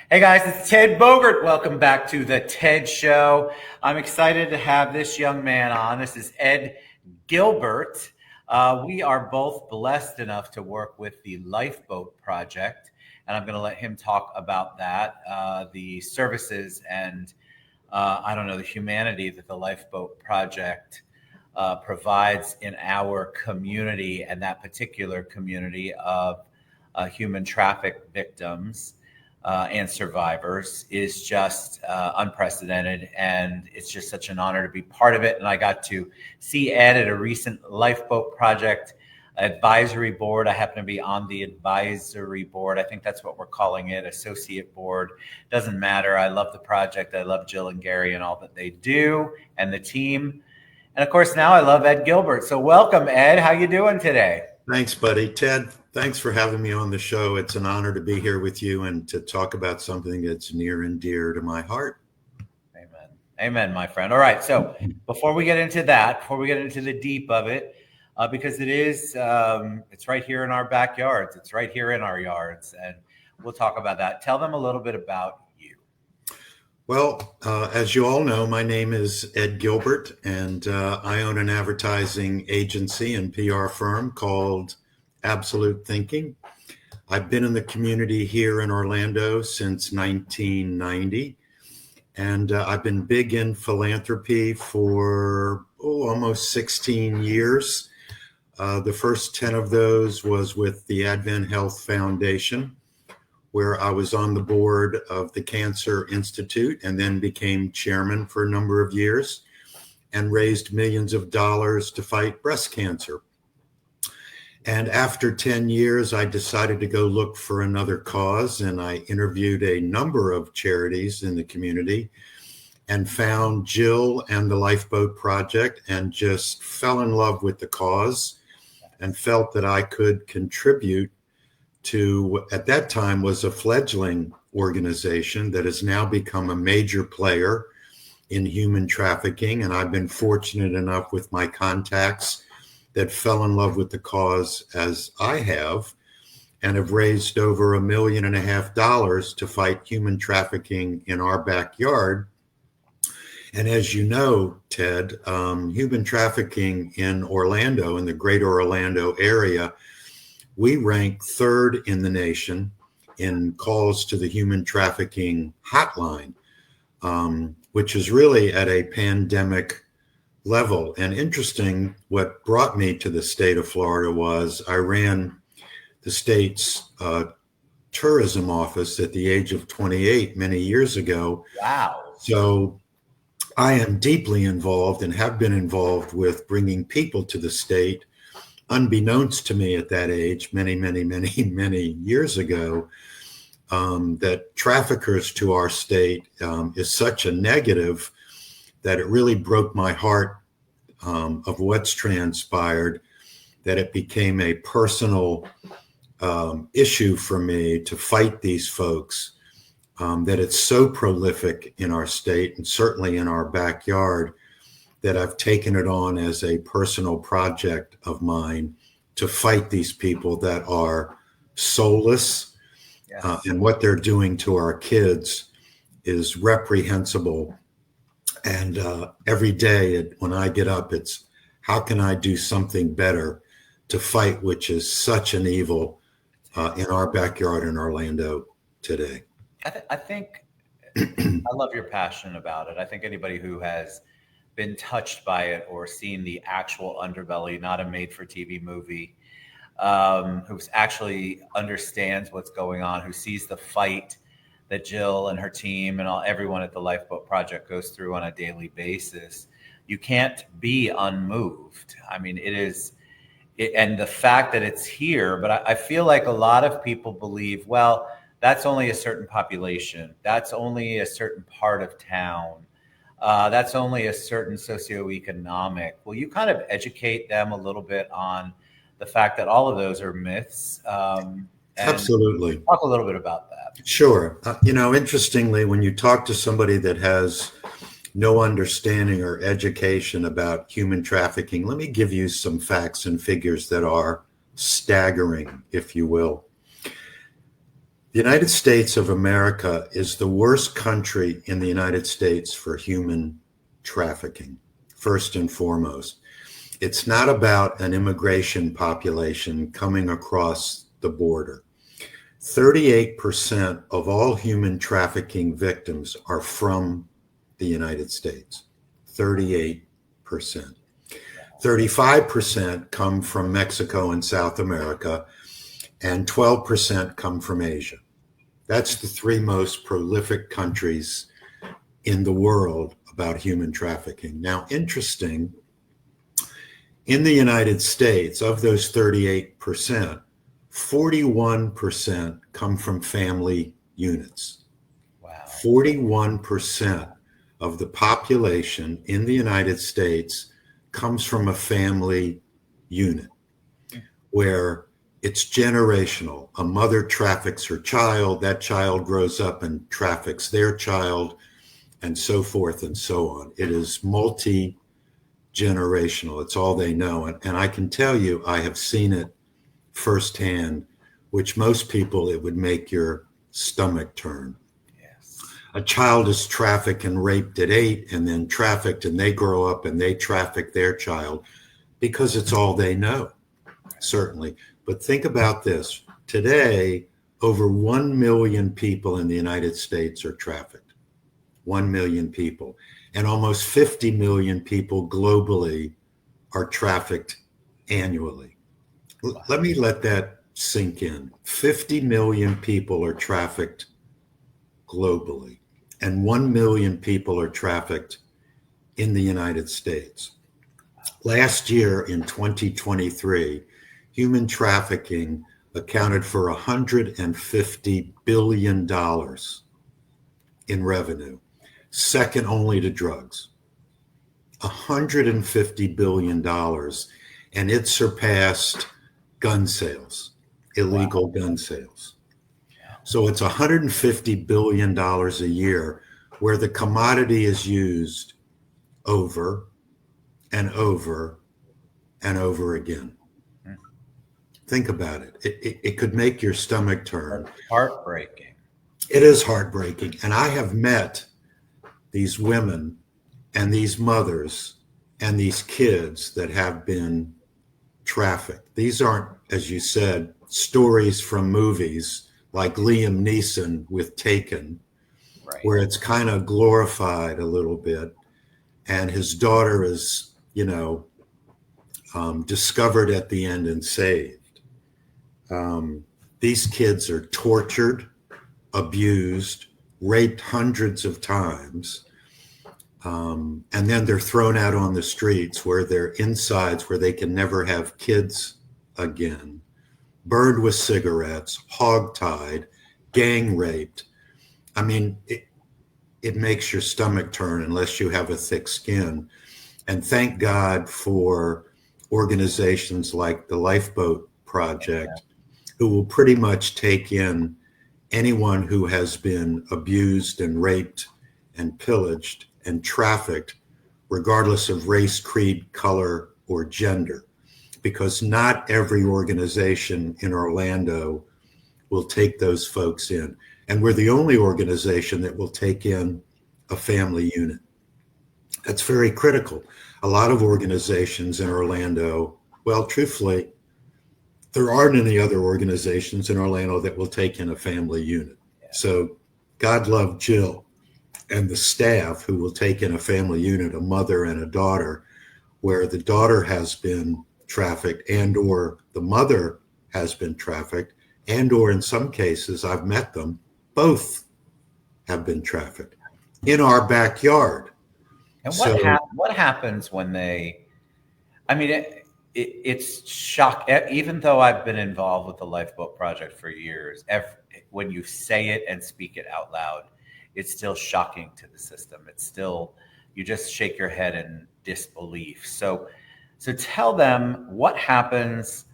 Hey guys, it's Ted Bogert. Welcome back to the TED Show. I'm excited to have this young man on. This is Ed Gilbert. We are both blessed enough to work with the Lifeboat Project, and I'm going to let him talk about that, the services and I don't know, the humanity that the Lifeboat Project provides in our community, and that particular community of human traffic victims and survivors is just unprecedented. And it's just such an honor to be part of it. And I got to see Ed at a recent Lifeboat Project advisory board. I happen to be on the advisory board. I think that's what we're calling it, associate board. Doesn't matter. I love the project. I love Jill and Gary and all that they do and the team. And of course, now I love Ed Gilbert. So welcome, Ed. How you doing today? Thanks, buddy. Ted, thanks for having me on the show. It's an honor to be here with you and to talk about something that's near and dear to my heart. Amen. Amen, my friend. All right. So before we get into that, before we get into the deep of it, because it is, it's right here in our backyards. It's right here in our yards. And we'll talk about that. Tell them a little bit about you. Well, as you all know, my name is Ed Gilbert, and I own an advertising agency and PR firm called Absolute Thinking. I've been in the community here in Orlando since 1990, and I've been big in philanthropy for almost 16 years. The first 10 of those was with the Advent Health Foundation, where I was on the board of the Cancer Institute and then became chairman for a number of years and raised millions of dollars to fight breast cancer. And after 10 years, I decided to go look for another cause, and I interviewed a number of charities in the community and found Jill and the Lifeboat Project and just fell in love with the cause and felt that I could contribute to, at that time, was a fledgling organization that has now become a major player in human trafficking. And I've been fortunate enough with my contacts that fell in love with the cause as I have, and have raised over $1.5 million to fight human trafficking in our backyard. And as you know, Ted, human trafficking in Orlando, in the greater Orlando area, we rank third in the nation in calls to the human trafficking hotline, which is really at a pandemic level. And interesting, what brought me to the state of Florida was I ran the state's tourism office at the age of 28 many years ago. Wow. So I am deeply involved and have been involved with bringing people to the state, unbeknownst to me at that age, many years ago, that traffickers to our state is such a negative that it really broke my heart of what's transpired, that it became a personal issue for me to fight these folks, that it's so prolific in our state and certainly in our backyard, that I've taken it on as a personal project of mine to fight these people that are soulless. Yes. And what they're doing to our kids is reprehensible. And every day when I get up, it's how can I do something better to fight, which is such an evil in our backyard in Orlando today. I think I love your passion about it. I think anybody who has been touched by it or seen the actual underbelly, not a made-for-TV movie, who actually understands what's going on, who sees the fight that Jill and her team and everyone at the Lifeboat Project goes through on a daily basis, you can't be unmoved. I mean, and the fact that it's here, but I feel like a lot of people believe, well, that's only a certain population. That's only a certain part of town. That's only a certain socioeconomic. Will you kind of educate them a little bit on the fact that all of those are myths? Absolutely. Talk a little bit about that. Sure. Interestingly, when you talk to somebody that has no understanding or education about human trafficking, let me give you some facts and figures that are staggering, if you will. The United States of America is the worst country in the United States for human trafficking, first and foremost. It's not about an immigration population coming across the border. 38% of all human trafficking victims are from the United States. 38%. 35% come from Mexico and South America, and 12% come from Asia. That's the three most prolific countries in the world about human trafficking. Now, interesting, in the United States, of those 38%, 41% come from family units. Wow. 41% of the population in the United States comes from a family unit where it's generational. A mother traffics her child, that child grows up and traffics their child, and so forth and so on. It is multi-generational. It's all they know. And I can tell you, I have seen it firsthand, which most people, it would make your stomach turn. Yes. A child is trafficked and raped at 8, and then trafficked, and they grow up and they traffic their child because it's all they know, certainly. But think about this. Today, over 1 million people in the United States are trafficked. 1 million people. And almost 50 million people globally are trafficked annually. Wow. Let me let that sink in. 50 million people are trafficked globally, and 1 million people are trafficked in the United States. Last year, in 2023, human trafficking accounted for $150 billion in revenue, second only to drugs. $150 billion, and it surpassed gun sales, illegal gun sales. So it's $150 billion a year where the commodity is used over and over and over again. Think about it. It could make your stomach turn. Heartbreaking. It is heartbreaking. And I have met these women and these mothers and these kids that have been trafficked. These aren't, as you said, stories from movies like Liam Neeson with Taken, Right. where it's kind of glorified a little bit. And his daughter is, discovered at the end and saved. These kids are tortured, abused, raped hundreds of times. And then they're thrown out on the streets where they're insides where they can never have kids again, burned with cigarettes, hogtied, gang raped. I mean, it makes your stomach turn unless you have a thick skin. And thank God for organizations like the Lifeboat Project, who will pretty much take in anyone who has been abused and raped and pillaged and trafficked, regardless of race, creed, color, or gender, because not every organization in Orlando will take those folks in. And we're the only organization that will take in a family unit. That's very critical. A lot of organizations in Orlando, well, truthfully, there aren't any other organizations in Orlando that will take in a family unit. So God love Jill and the staff who will take in a family unit, a mother and a daughter, where the daughter has been trafficked and or the mother has been trafficked and or in some cases, I've met them, both have been trafficked in our backyard. And what happens when they, I mean, it's shock. Even though I've been involved with the Lifeboat Project for years, when you say it and speak it out loud, it's still shocking to the system. It's still, you just shake your head in disbelief. So tell them what happens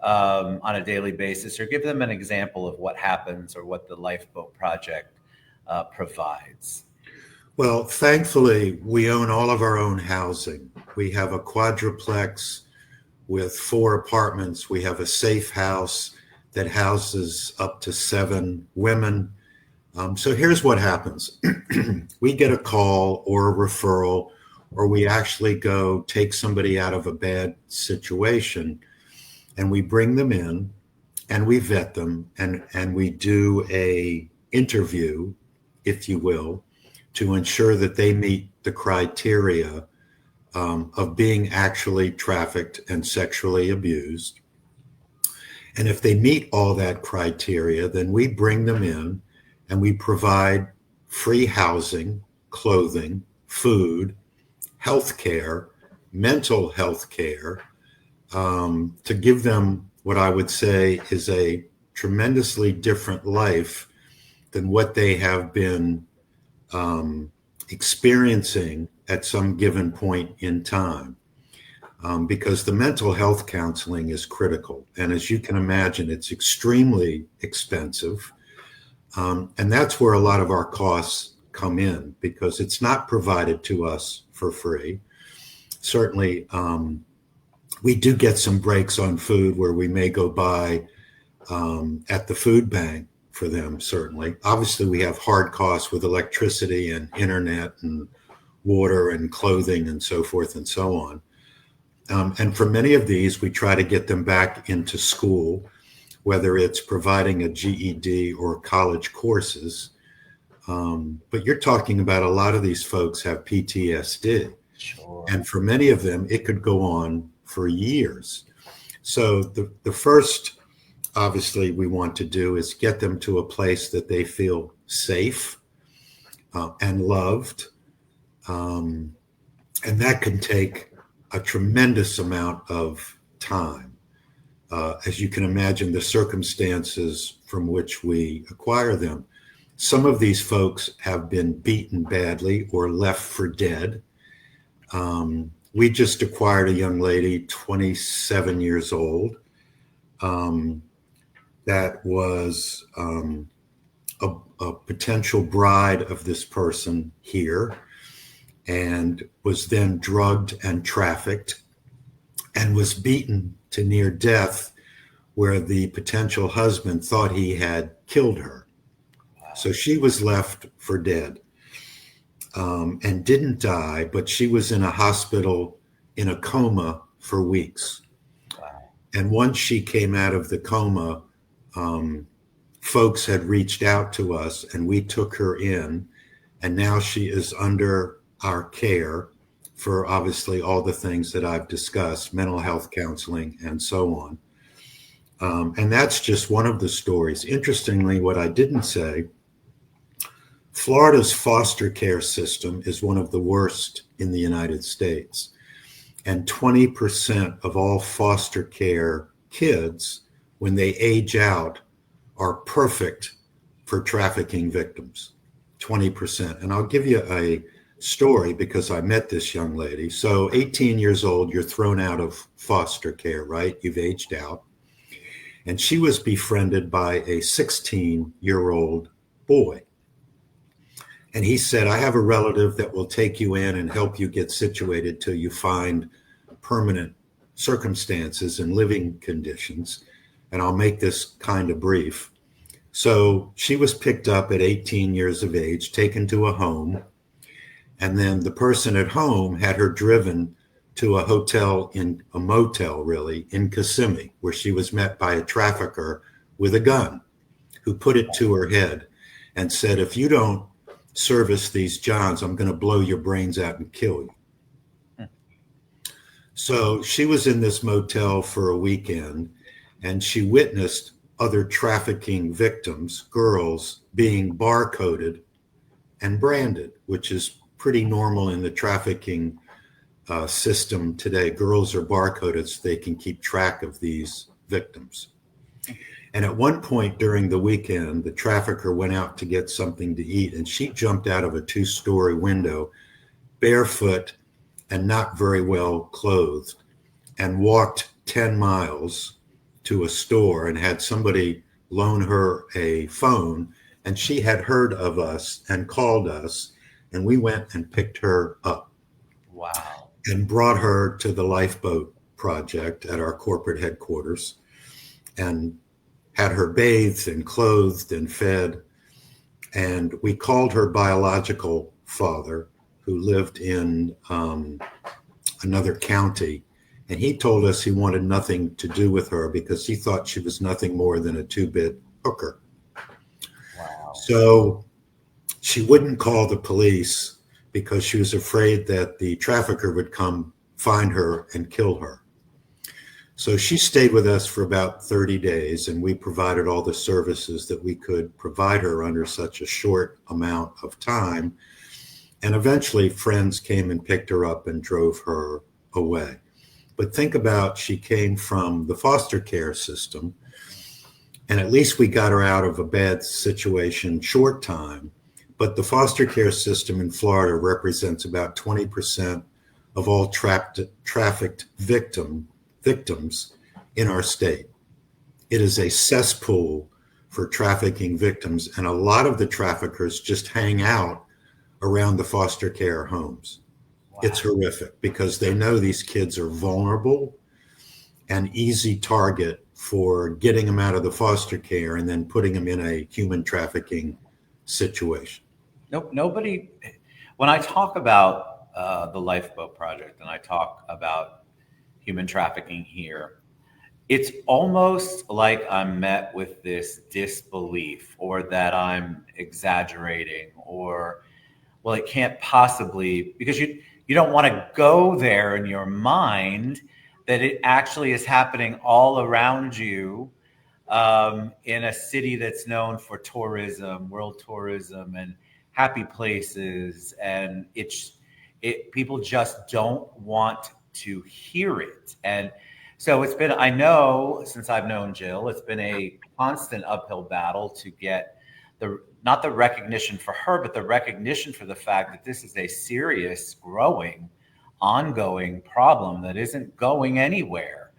on a daily basis, or give them an example of what happens or what the Lifeboat Project provides. Well, thankfully, we own all of our own housing. We have a quadruplex with 4 apartments. We have a safe house that houses up to 7 women. So here's what happens. We get a call or a referral, or we actually go take somebody out of a bad situation, and we bring them in and we vet them, and we do a interview, if you will, to ensure that they meet the criteria of being actually trafficked and sexually abused. And if they meet all that criteria, then we bring them in and we provide free housing, clothing, food, health care, mental health care, to give them what I would say is a tremendously different life than what they have been experiencing at some given point in time. Because the mental health counseling is critical. And as you can imagine, it's extremely expensive. And that's where a lot of our costs come in, because it's not provided to us for free. Certainly, we do get some breaks on food where we may go buy at the food bank for them, certainly. Obviously, we have hard costs with electricity and internet and water and clothing and so forth and so on. And for many of these, we try to get them back into school, whether it's providing a GED or college courses. But you're talking about a lot of these folks have PTSD. Sure. And for many of them, it could go on for years. So the first, obviously, we want to do is get them to a place that they feel safe and loved. And that can take a tremendous amount of time. As you can imagine, the circumstances from which we acquire them. Some of these folks have been beaten badly or left for dead. We just acquired a young lady, 27 years old, that was a potential bride of this person here, and was then drugged and trafficked and was beaten to near death, where the potential husband thought he had killed her. So she was left for dead, and didn't die, but she was in a hospital in a coma for weeks. And once she came out of the coma, folks had reached out to us and we took her in, and now she is under our care for obviously all the things that I've discussed, mental health counseling and so on. And that's just one of the stories. Interestingly, what I didn't say, Florida's foster care system is one of the worst in the United States. And 20% of all foster care kids, when they age out, are perfect for trafficking victims. 20%. And I'll give you a story because I met this young lady. So 18 years old, you're thrown out of foster care, right? You've aged out. And she was befriended by a 16-year-old boy. And he said, I have a relative that will take you in and help you get situated till you find permanent circumstances and living conditions. And I'll make this kind of brief. So she was picked up at 18 years of age, taken to a home. And then the person at home had her driven to a hotel, in a motel really, in Kissimmee, where she was met by a trafficker with a gun who put it to her head and said, if you don't service these Johns, I'm going to blow your brains out and kill you. So she was in this motel for a weekend, and she witnessed other trafficking victims, girls, being barcoded and branded, which is pretty normal in the trafficking system today. Girls are barcoded so they can keep track of these victims. And at one point during the weekend, the trafficker went out to get something to eat, and she jumped out of a 2-story window, barefoot and not very well clothed, and walked 10 miles to a store and had somebody loan her a phone. And she had heard of us and called us, and we went and picked her up. Wow. And brought her to the Lifeboat Project at our corporate headquarters, and had her bathed and clothed and fed. And we called her biological father, who lived in another county. And he told us he wanted nothing to do with her because he thought she was nothing more than a two-bit hooker. Wow. So she wouldn't call the police because she was afraid that the trafficker would come find her and kill her. So she stayed with us for about 30 days, and we provided all the services that we could provide her under such a short amount of time. And eventually friends came and picked her up and drove her away. But think about, she came from the foster care system, and at least we got her out of a bad situation short time. But the foster care system in Florida represents about 20% of all trafficked victims in our state. It is a cesspool for trafficking victims, and a lot of the traffickers just hang out around the foster care homes. Wow. It's horrific because they know these kids are vulnerable and easy target for getting them out of the foster care and then putting them in a human trafficking situation. Nope. Nobody, when I talk about the Lifeboat Project and I talk about human trafficking here, it's almost like I'm met with this disbelief, or that I'm exaggerating, or, well, it can't possibly, because you don't want to go there in your mind that it actually is happening all around you, in a city that's known for tourism, world tourism, and happy places, and people just don't want to hear it. And so it's been, I know since I've known Jill, it's been a constant uphill battle to get not the recognition for her, but the recognition for the fact that this is a serious, growing, ongoing problem that isn't going anywhere.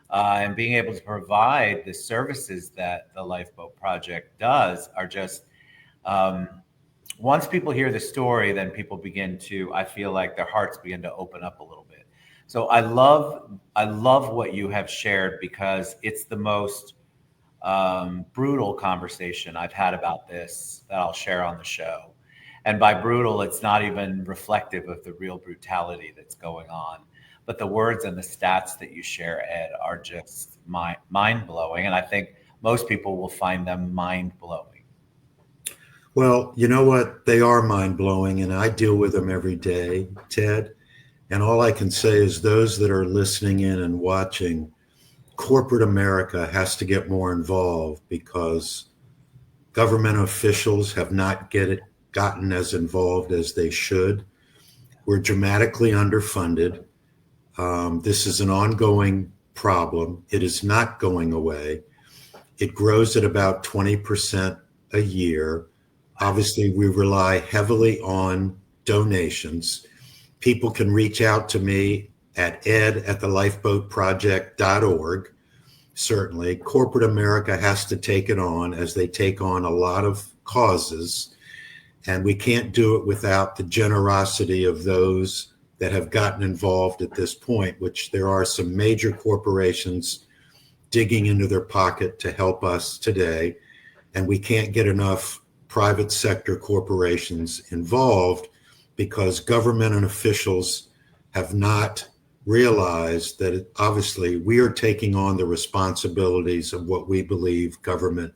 And being able to provide the services that the Lifeboat Project does are just, once people hear the story, then people begin to, I feel like their hearts begin to open up a little bit. So I love what you have shared, because it's the most brutal conversation I've had about this that I'll share on the show. And by brutal, it's not even reflective of the real brutality that's going on. But the words and the stats that you share, Ed, are just mind-blowing. And I think most people will find them mind-blowing. Well, you know what? They are mind-blowing, and I deal with them every day, Ted. And all I can say is those that are listening in and watching, corporate America has to get more involved, because government officials have not gotten as involved as they should. We're dramatically underfunded. This is an ongoing problem. It is not going away. It grows at about 20% a year. Obviously, we rely heavily on donations. People can reach out to me at ed@thelifeboatproject.org. Certainly, corporate America has to take it on, as they take on a lot of causes. And we can't do it without the generosity of those that have gotten involved at this point, which there are some major corporations digging into their pocket to help us today. And we can't get enough private sector corporations involved, because government and officials have not realized that obviously we are taking on the responsibilities of what we believe government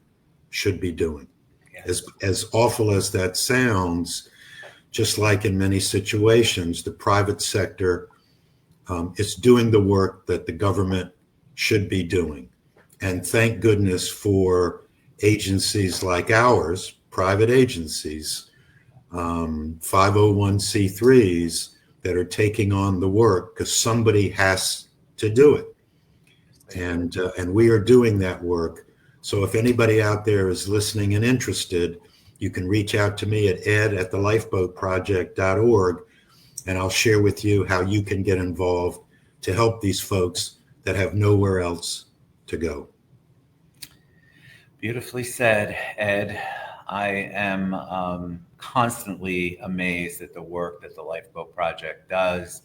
should be doing. Yes. As awful as that sounds, just like in many situations, the private sector is doing the work that the government should be doing. And thank goodness for agencies like ours, private agencies, 501c3s that are taking on the work, because somebody has to do it. And we are doing that work. So if anybody out there is listening and interested, you can reach out to me at ed@thelifeboatproject.org, and I'll share with you how you can get involved to help these folks that have nowhere else to go. Beautifully said, Ed. I am constantly amazed at the work that the Lifeboat Project does,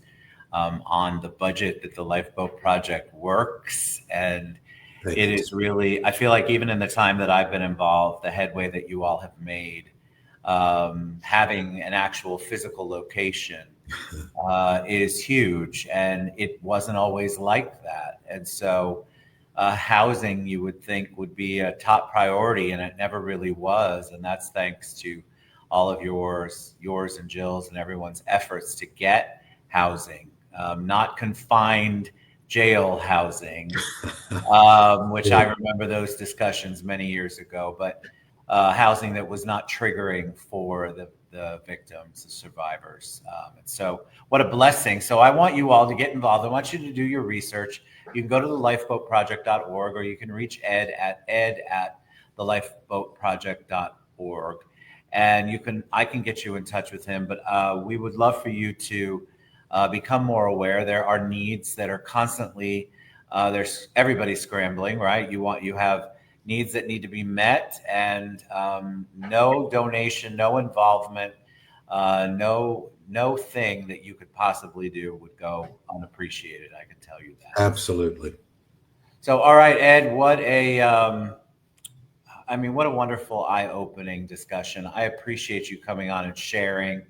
on the budget that the Lifeboat Project works. And It is really, I feel like even in the time that I've been involved, the headway that you all have made, having an actual physical location is huge, and it wasn't always like that. And so housing, you would think, would be a top priority, and it never really was. And that's thanks to all of yours and Jill's and everyone's efforts to get housing, not confined jail housing, which I remember those discussions many years ago, but housing that was not triggering for the victims, the survivors. And so what a blessing. So I want you all to get involved. I want you to do your research. You can go to the lifeboatproject.org, or you can reach ed at the lifeboatproject.org. And I can get you in touch with him, but we would love for you to become more aware. There are needs that are constantly, everybody's scrambling, right? You have needs that need to be met, and no donation, no involvement, no thing that you could possibly do would go unappreciated. I can tell you that. Absolutely. So, all right, Ed, what a wonderful eye-opening discussion. I appreciate you coming on and sharing.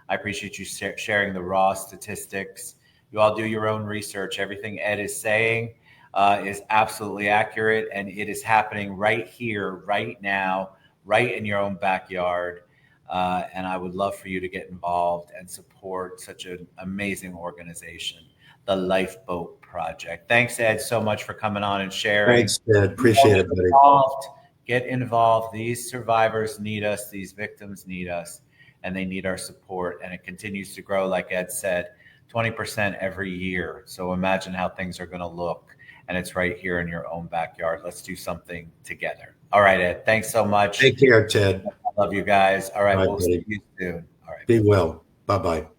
I appreciate you sharing the raw statistics. You all do your own research. Everything Ed is saying is absolutely accurate, and it is happening right here, right now, right in your own backyard. And I would love for you to get involved and support such an amazing organization, the Lifeboat Project. Thanks, Ed, so much for coming on and sharing. Thanks, Ed. Appreciate it, buddy. Get involved. These survivors need us. These victims need us, and they need our support. And it continues to grow, like Ed said, 20% every year. So imagine how things are going to look. And it's right here in your own backyard. Let's do something together. All right, Ed. Thanks so much. Take care, Ted. I love you guys. All right. Bye, We'll see you soon. All right. Be well. Bye-bye.